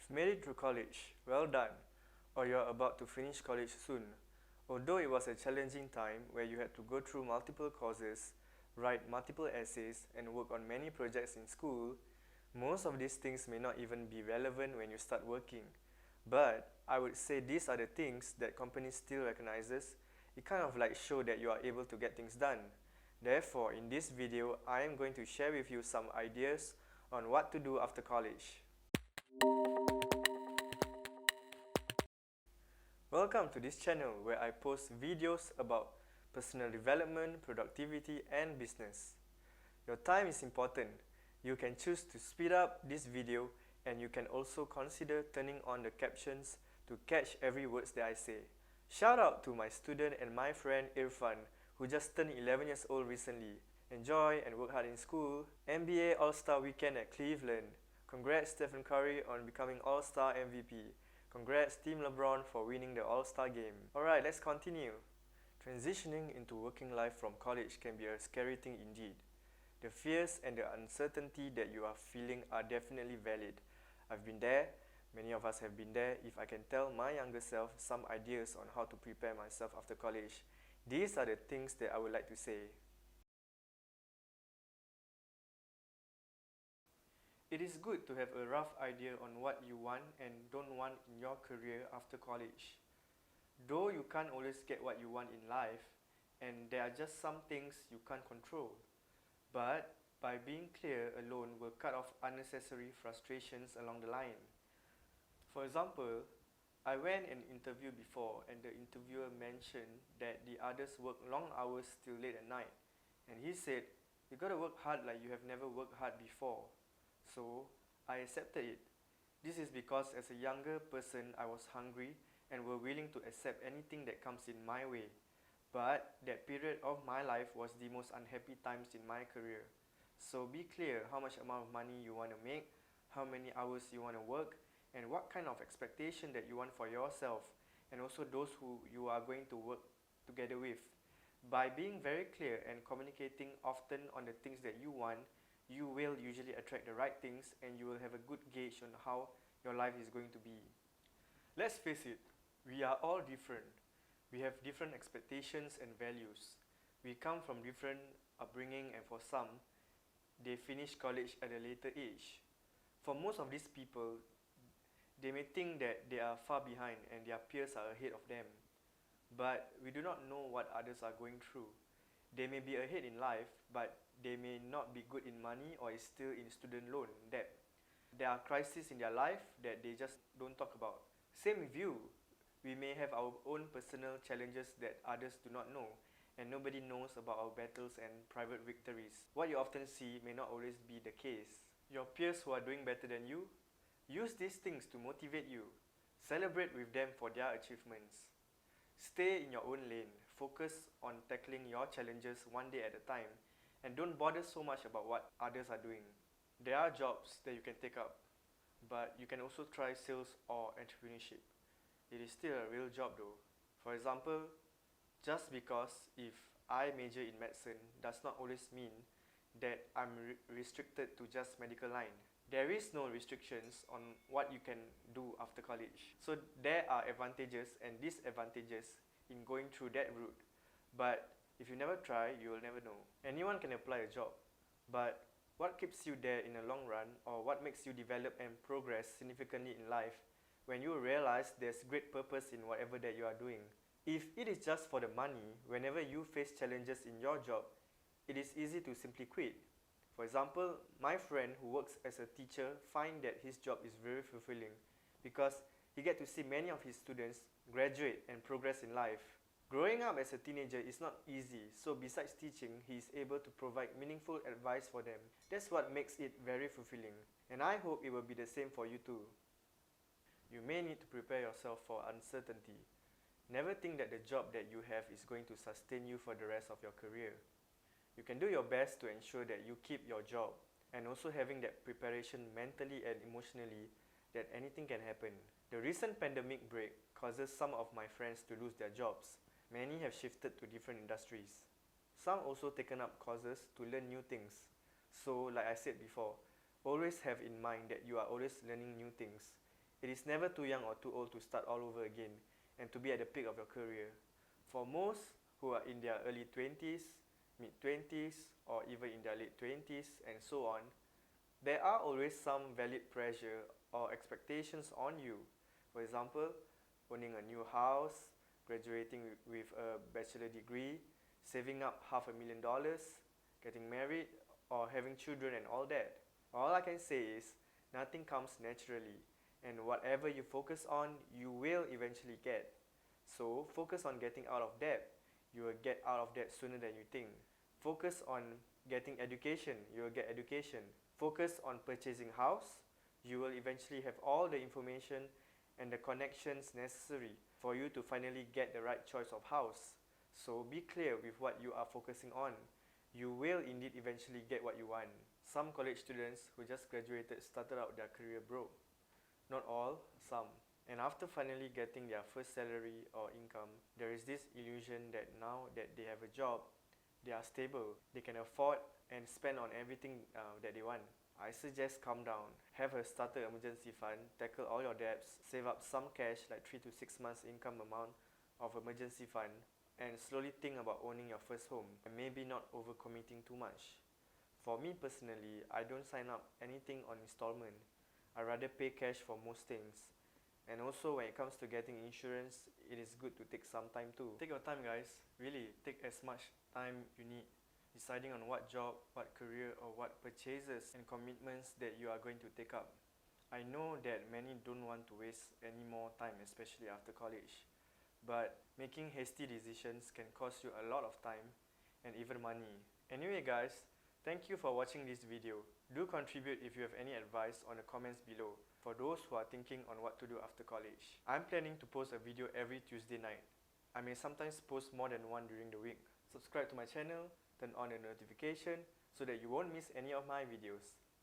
You've made it through college, well done, or you're about to finish college soon. Although it was a challenging time where you had to go through multiple courses, write multiple essays, and work on many projects in school, most of these things may not even be relevant when you start working. But I would say these are the things that companies still recognizes. It kind of like show that you are able to get things done. Therefore, in this video, I am going to share with you some ideas on what to do after college. Welcome to this channel where I post videos about personal development, productivity, and business. Your time is important. You can choose to speed up this video, and you can also consider turning on the captions to catch every words that I say. Shout out to my student and my friend Irfan, who just turned 11 years old recently. Enjoy and work hard in school. NBA All-Star Weekend at Cleveland. Congrats Stephen Curry on becoming All-Star MVP. Congrats Team LeBron for winning the All-Star game. Alright, let's continue. Transitioning into working life from college can be a scary thing indeed. The fears and the uncertainty that you are feeling are definitely valid. I've been there, many of us have been there. If I can tell my younger self some ideas on how to prepare myself after college, these are the things that I would like to say. It is good to have a rough idea on what you want and don't want in your career after college. Though you can't always get what you want in life, and there are just some things you can't control. But by being clear alone will cut off unnecessary frustrations along the line. For example, I went an interview before and the interviewer mentioned that the others work long hours till late at night. And he said, you gotta work hard like you have never worked hard before. So I accepted it. This is because as a younger person I was hungry and were willing to accept anything that comes in my way. But that period of my life was the most unhappy times in my career. So be clear how much amount of money you want to make, how many hours you want to work, and what kind of expectation that you want for yourself, and also those who you are going to work together with. By being very clear and communicating often on the things that you want, you will usually attract the right things and you will have a good gauge on how your life is going to be. Let's face it, we are all different. We have different expectations and values. We come from different upbringing, and for some, they finish college at a later age. For most of these people, they may think that they are far behind and their peers are ahead of them. But we do not know what others are going through. They may be ahead in life, but they may not be good in money or is still in student loan debt. There are crises in their life that they just don't talk about. Same with you. We may have our own personal challenges that others do not know, and nobody knows about our battles and private victories. What you often see may not always be the case. Your peers who are doing better than you, use these things to motivate you. Celebrate with them for their achievements. Stay in your own lane. Focus on tackling your challenges one day at a time, and don't bother so much about what others are doing. There are jobs that you can take up, but you can also try sales or entrepreneurship. It is still a real job though. For example, just because if I major in medicine does not always mean that I'm restricted to just medical line. There is no restrictions on what you can do after college. So there are advantages and disadvantages in going through that route. But if you never try, you will never know. Anyone can apply a job, but what keeps you there in the long run, or what makes you develop and progress significantly in life when you realize there's great purpose in whatever that you are doing? If it is just for the money, whenever you face challenges in your job, it is easy to simply quit. For example, my friend who works as a teacher finds that his job is very fulfilling because he gets to see many of his students graduate and progress in life. Growing up as a teenager is not easy, so besides teaching, he is able to provide meaningful advice for them. That's what makes it very fulfilling, and I hope it will be the same for you too. You may need to prepare yourself for uncertainty. Never think that the job that you have is going to sustain you for the rest of your career. You can do your best to ensure that you keep your job, and also having that preparation mentally and emotionally that anything can happen. The recent pandemic break causes some of my friends to lose their jobs. Many have shifted to different industries. Some also taken up courses to learn new things. So like I said before, always have in mind that you are always learning new things. It is never too young or too old to start all over again and to be at the peak of your career. For most who are in their early 20s, mid-20s, or even in their late 20s and so on, there are always some valid pressure or expectations on you. For example, owning a new house, graduating with a bachelor degree, saving up $500,000, getting married, or having children and all that. All I can say is, nothing comes naturally, and whatever you focus on, you will eventually get. So focus on getting out of debt. You will get out of debt sooner than you think. Focus on getting education. You will get education. Focus on purchasing house. You will eventually have all the information and the connections necessary for you to finally get the right choice of house. So be clear with what you are focusing on. You will indeed eventually get what you want. Some college students who just graduated started out their career broke. Not all, some. And after finally getting their first salary or income, there is this illusion that now that they have a job, they are stable, they can afford and spend on everything that they want. I suggest calm down, have a starter emergency fund, tackle all your debts, save up some cash like 3 to 6 months income amount of emergency fund, and slowly think about owning your first home and maybe not overcommitting too much. For me personally, I don't sign up anything on installment. I rather pay cash for most things. And also when it comes to getting insurance, it is good to take some time too. Take your time guys, really, take as much time you need deciding on what job, what career or what purchases and commitments that you are going to take up. I know that many don't want to waste any more time, especially after college. But making hasty decisions can cost you a lot of time and even money. Anyway guys, thank you for watching this video. Do contribute if you have any advice on the comments below for those who are thinking on what to do after college. I'm planning to post a video every Tuesday night. I may sometimes post more than one during the week. Subscribe to my channel, turn on the notification so that you won't miss any of my videos.